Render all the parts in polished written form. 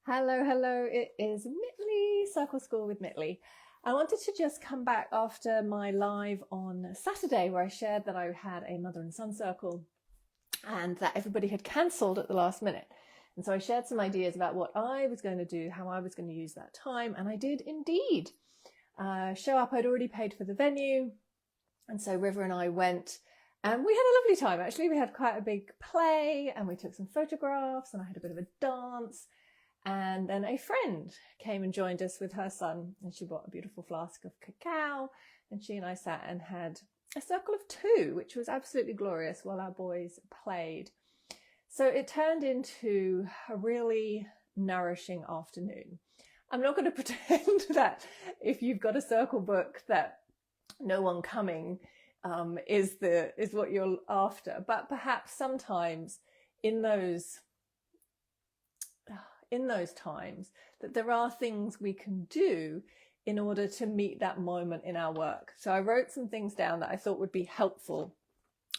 Hello, hello, it is Mitlé, Circle School with Mitlé. I wanted to just come back after my live on Saturday where I shared that I had a mother and son circle and that everybody had cancelled at the last minute. And so I shared some ideas about what I was going to do, how I was going to use that time, and I did indeed show up. I'd already paid for the venue, and so River and I went, and we had a lovely time. Actually, we had quite a big play, and we took some photographs, and I had a bit of a dance. And then a friend came and joined us with her son, and she brought a beautiful flask of cacao, and she and I sat and had a circle of two, which was absolutely glorious while our boys played. So it turned into a really nourishing afternoon. I'm not going to pretend that if you've got a circle book that no one coming is what you're after, but perhaps sometimes in those times that there are things we can do in order to meet that moment in our work. So I wrote some things down that I thought would be helpful,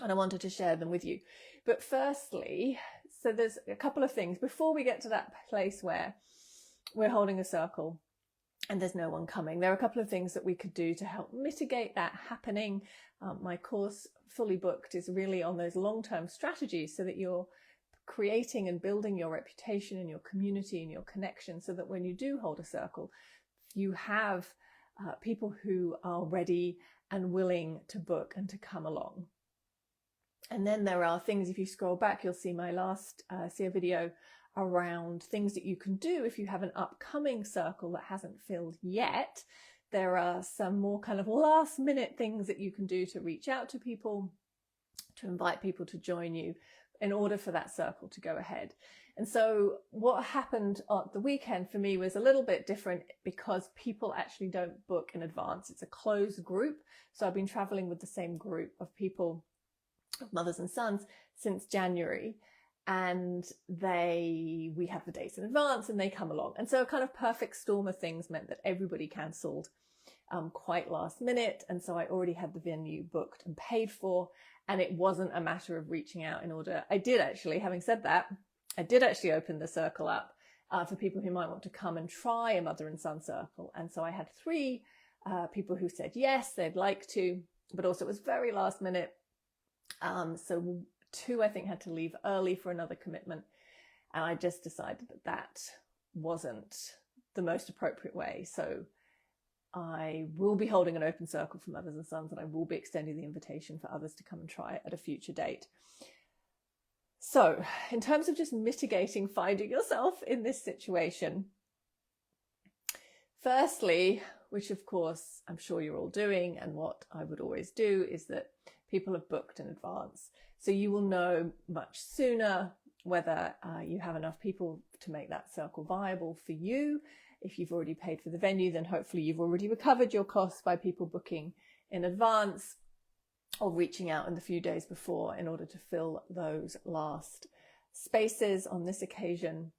and I wanted to share them with you. But firstly, so there's a couple of things before we get to that place where we're holding a circle and there's no one coming. There are a couple of things that we could do to help mitigate that happening. My course, Fully Booked, is really on those long-term strategies so that you're creating and building your reputation and your community and your connection, so that when you do hold a circle, you have people who are ready and willing to book and to come along. And then there are things, if you scroll back, you'll see my last see a video around things that you can do if you have an upcoming circle that hasn't filled yet. There are some more kind of last minute things that you can do to reach out to people, to invite people to join you in order for that circle to go ahead. And so what happened at the weekend for me was a little bit different because people actually don't book in advance. It's a closed group. So I've been traveling with the same group of people, of mothers and sons, since January. And we have the dates in advance and they come along. And so a kind of perfect storm of things meant that everybody cancelled quite last minute. And so I already had the venue booked and paid for. And it wasn't a matter of reaching out in order. I did actually, having said that, I did actually open the circle up for people who might want to come and try a mother and son circle. And so I had 3 people who said yes, they'd like to, but also it was very last minute. So 2, I think, had to leave early for another commitment. And I just decided that that wasn't the most appropriate way. So I will be holding an open circle for mothers and sons, and I will be extending the invitation for others to come and try it at a future date. So in terms of just mitigating finding yourself in this situation, firstly, which of course I'm sure you're all doing, and what I would always do, is that people have booked in advance. So you will know much sooner whether you have enough people to make that circle viable for you. If you've already paid for the venue, then hopefully you've already recovered your costs by people booking in advance or reaching out in the few days before in order to fill those last spaces. On this occasion,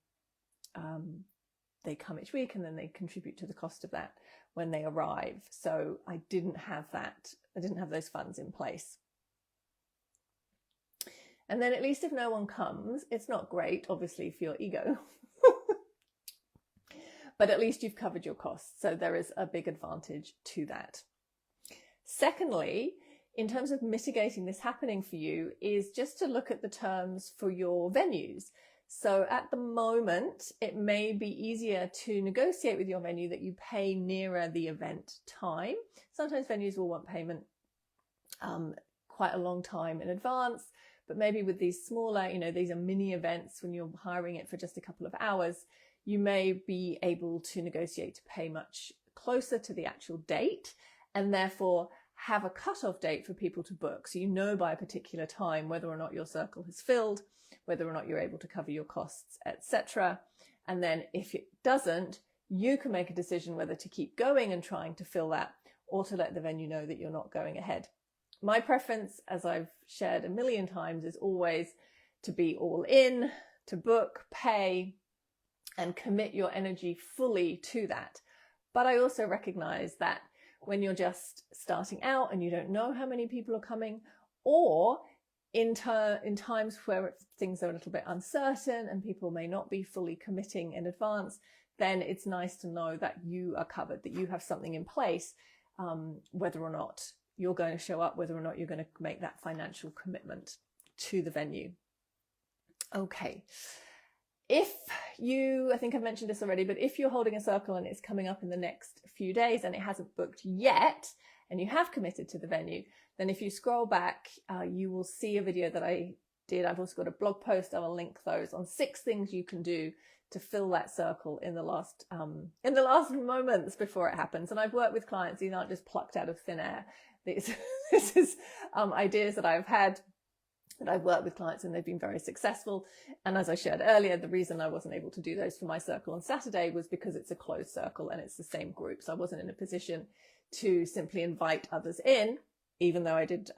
they come each week and then they contribute to the cost of that when they arrive. So I didn't have those funds in place. And then at least if no one comes, it's not great, obviously, for your ego. But at least you've covered your costs. So there is a big advantage to that. Secondly, in terms of mitigating this happening for you, is just to look at the terms for your venues. So at the moment, it may be easier to negotiate with your venue that you pay nearer the event time. Sometimes venues will want payment quite a long time in advance, but maybe with these smaller, these are mini events when you're hiring it for just a couple of hours, you may be able to negotiate to pay much closer to the actual date and therefore have a cutoff date for people to book. So you know by a particular time whether or not your circle has filled, whether or not you're able to cover your costs, etc. And then if it doesn't, you can make a decision whether to keep going and trying to fill that or to let the venue know that you're not going ahead. My preference, as I've shared a million times, is always to be all in, to book, pay, and commit your energy fully to that. But I also recognize that when you're just starting out and you don't know how many people are coming, or in times where things are a little bit uncertain and people may not be fully committing in advance, then it's nice to know that you are covered, that you have something in place, whether or not you're going to show up, whether or not you're going to make that financial commitment to the venue. Okay. I think I've mentioned this already, but if you're holding a circle and it's coming up in the next few days and it hasn't booked yet, and you have committed to the venue, then if you scroll back, you will see a video that I did. I've also got a blog post. I will link those on 6 things you can do to fill that circle in the last moments before it happens. And I've worked with clients. These aren't just plucked out of thin air. This is ideas that I've had, that I've worked with clients, and they've been very successful. And as I shared earlier, the reason I wasn't able to do those for my circle on Saturday was because it's a closed circle and it's the same group. So I wasn't in a position to simply invite others in, even though I did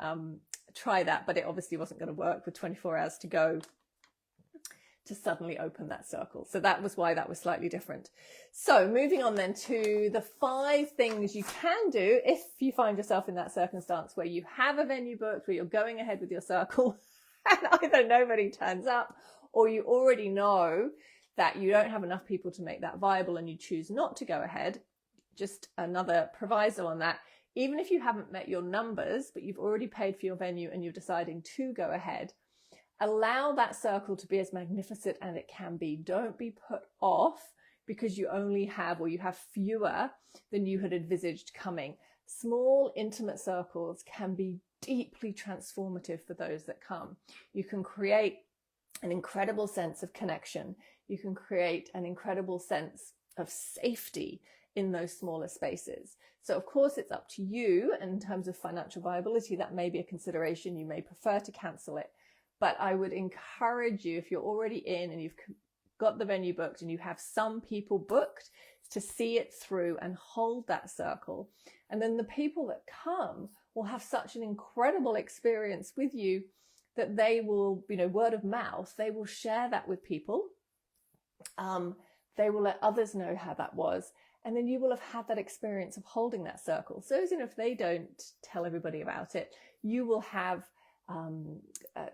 try that, but it obviously wasn't going to work with 24 hours to go to suddenly open that circle. So that was why that was slightly different. So moving on then to the 5 things you can do if you find yourself in that circumstance where you have a venue booked, where you're going ahead with your circle and either nobody turns up, or you already know that you don't have enough people to make that viable and you choose not to go ahead. Just another proviso on that. Even if you haven't met your numbers, but you've already paid for your venue and you're deciding to go ahead, allow that circle to be as magnificent as it can be. Don't be put off because you only have, or you have fewer than you had envisaged coming. Small, intimate circles can be deeply transformative for those that come. You can create an incredible sense of connection. You can create an incredible sense of safety in those smaller spaces. So of course it's up to you, and in terms of financial viability, that may be a consideration. You may prefer to cancel it, but I would encourage you, if you're already in and you've got the venue booked and you have some people booked, to see it through and hold that circle. And then the people that come will have such an incredible experience with you that they will, word of mouth, they will share that with people. They will let others know how that was. And then you will have had that experience of holding that circle. So even if they don't tell everybody about it, you will have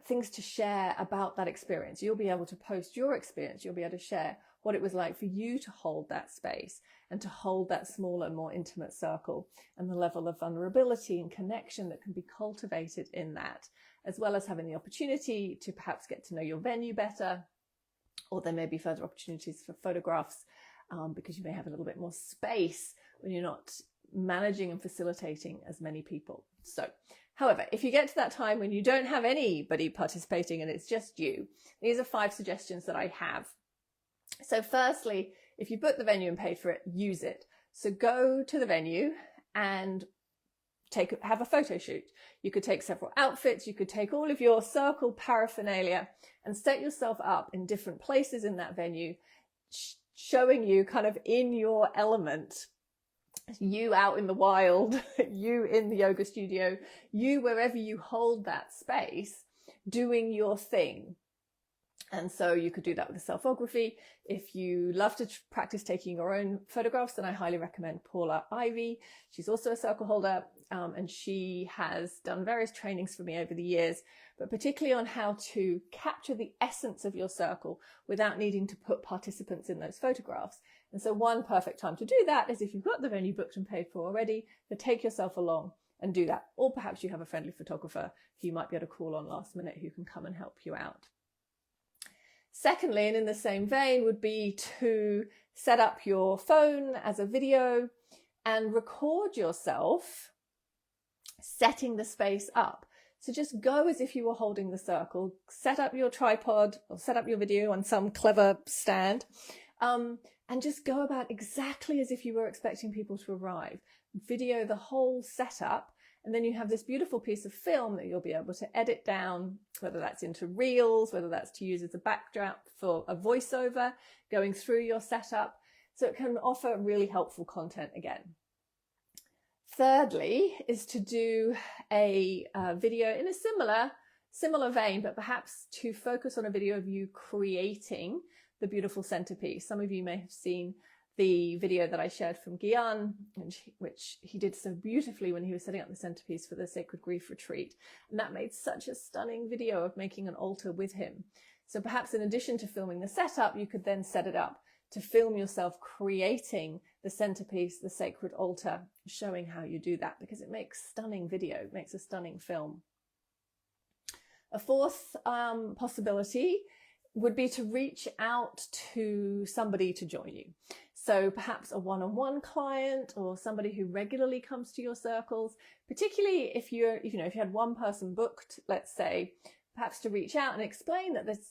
things to share about that experience. You'll be able to post your experience. You'll be able to share what it was like for you to hold that space and to hold that smaller, more intimate circle, and the level of vulnerability and connection that can be cultivated in that, as well as having the opportunity to perhaps get to know your venue better, or there may be further opportunities for photographs, because you may have a little bit more space when you're not managing and facilitating as many people. So, however, if you get to that time when you don't have anybody participating and it's just you, these are 5 suggestions that I have. So firstly, if you book the venue and paid for it, use it. So go to the venue and have a photo shoot. You could take several outfits. You could take all of your circle paraphernalia and set yourself up in different places in that venue, showing you kind of in your element, you out in the wild, you in the yoga studio, you wherever you hold that space, doing your thing. And so you could do that with a selfography. If you love to practice taking your own photographs, then I highly recommend Paula Ivy. She's also a circle holder, and she has done various trainings for me over the years, but particularly on how to capture the essence of your circle without needing to put participants in those photographs. And so one perfect time to do that is if you've got the venue booked and paid for already, then take yourself along and do that. Or perhaps you have a friendly photographer who you might be able to call on last minute who can come and help you out. Secondly, and in the same vein, would be to set up your phone as a video and record yourself setting the space up. So just go as if you were holding the circle, set up your tripod or set up your video on some clever stand, and just go about exactly as if you were expecting people to arrive. Video the whole setup. And then you have this beautiful piece of film that you'll be able to edit down, whether that's into reels, whether that's to use as a backdrop for a voiceover going through your setup. So it can offer really helpful content again. Thirdly is to do a video in a similar vein, but perhaps to focus on a video of you creating the beautiful centerpiece. Some of you may have seen the video that I shared from Guian, which he did so beautifully when he was setting up the centerpiece for the Sacred Grief Retreat. And that made such a stunning video of making an altar with him. So perhaps in addition to filming the setup, you could then set it up to film yourself creating the centerpiece, the sacred altar, showing how you do that, because it makes stunning video, it makes a stunning film. A fourth possibility would be to reach out to somebody to join you. So perhaps a one-on-one client or somebody who regularly comes to your circles, particularly if you had one person booked, let's say, perhaps to reach out and explain that there's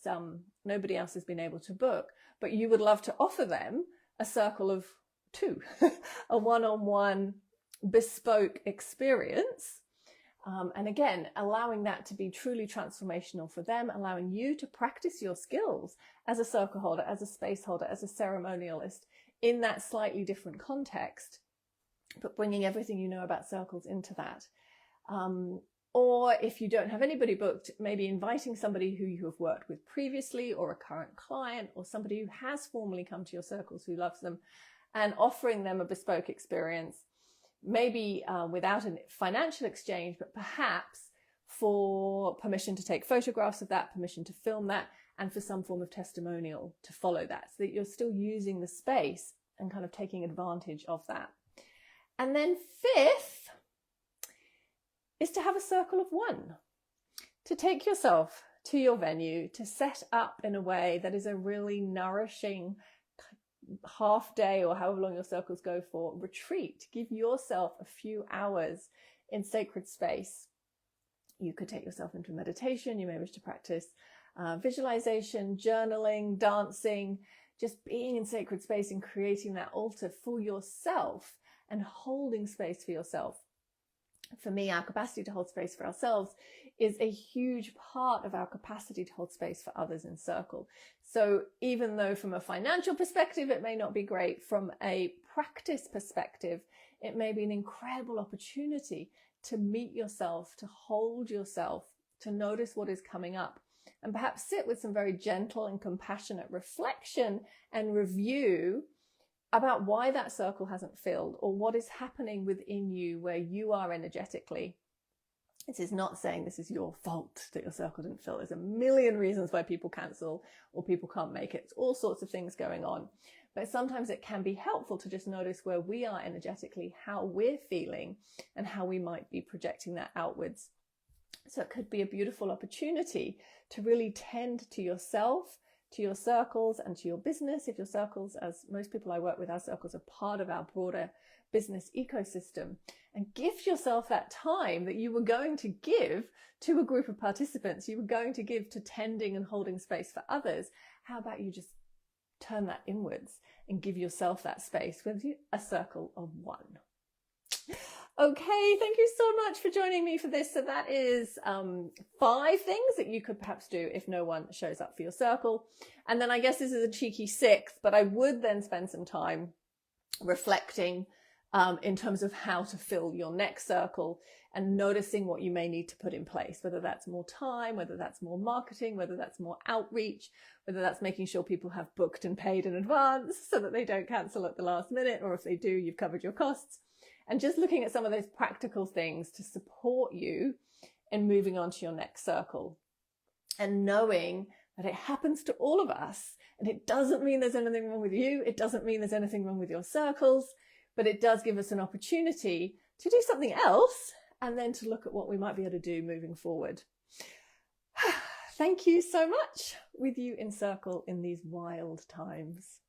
nobody else has been able to book, but you would love to offer them a circle of two, a one-on-one bespoke experience. And again, allowing that to be truly transformational for them, allowing you to practice your skills as a circle holder, as a space holder, as a ceremonialist in that slightly different context, but bringing everything you know about circles into that. Or if you don't have anybody booked, maybe inviting somebody who you have worked with previously, or a current client, or somebody who has formally come to your circles who loves them, and offering them a bespoke experience, maybe without a financial exchange, but perhaps for permission to take photographs of that, permission to film that, and for some form of testimonial to follow that, so that you're still using the space and kind of taking advantage of that. And then fifth is to have a circle of one, to take yourself to your venue, to set up in a way that is a really nourishing half day, or however long your circles go for, retreat. Give yourself a few hours in sacred space. You could take yourself into meditation. You may wish to practice visualization, journaling, dancing, just being in sacred space and creating that altar for yourself and holding space for yourself. For me, our capacity to hold space for ourselves is a huge part of our capacity to hold space for others in circle. So even though from a financial perspective, it may not be great, from a practice perspective, it may be an incredible opportunity to meet yourself, to hold yourself, to notice what is coming up, and perhaps sit with some very gentle and compassionate reflection and review about why that circle hasn't filled, or what is happening within you where you are energetically. This is not saying this is your fault that your circle didn't fill. There's a million reasons why people cancel or people can't make it. It's all sorts of things going on. But sometimes it can be helpful to just notice where we are energetically, how we're feeling, and how we might be projecting that outwards. So it could be a beautiful opportunity to really tend to yourself, to your circles, and to your business. If your circles, as most people I work with, our circles are part of our broader business ecosystem, and give yourself that time that you were going to give to a group of participants, you were going to give to tending and holding space for others. How about you just turn that inwards and give yourself that space with a circle of one? Okay, thank you so much for joining me for this. So that is 5 things that you could perhaps do if no one shows up for your circle. And then I guess this is a cheeky 6th, but I would then spend some time reflecting in terms of how to fill your next circle, and noticing what you may need to put in place, whether that's more time, whether that's more marketing, whether that's more outreach, whether that's making sure people have booked and paid in advance so that they don't cancel at the last minute, or if they do, you've covered your costs. And just looking at some of those practical things to support you in moving on to your next circle, and knowing that it happens to all of us. And it doesn't mean there's anything wrong with you. It doesn't mean there's anything wrong with your circles, but it does give us an opportunity to do something else, and then to look at what we might be able to do moving forward. Thank you so much. With you in circle in these wild times.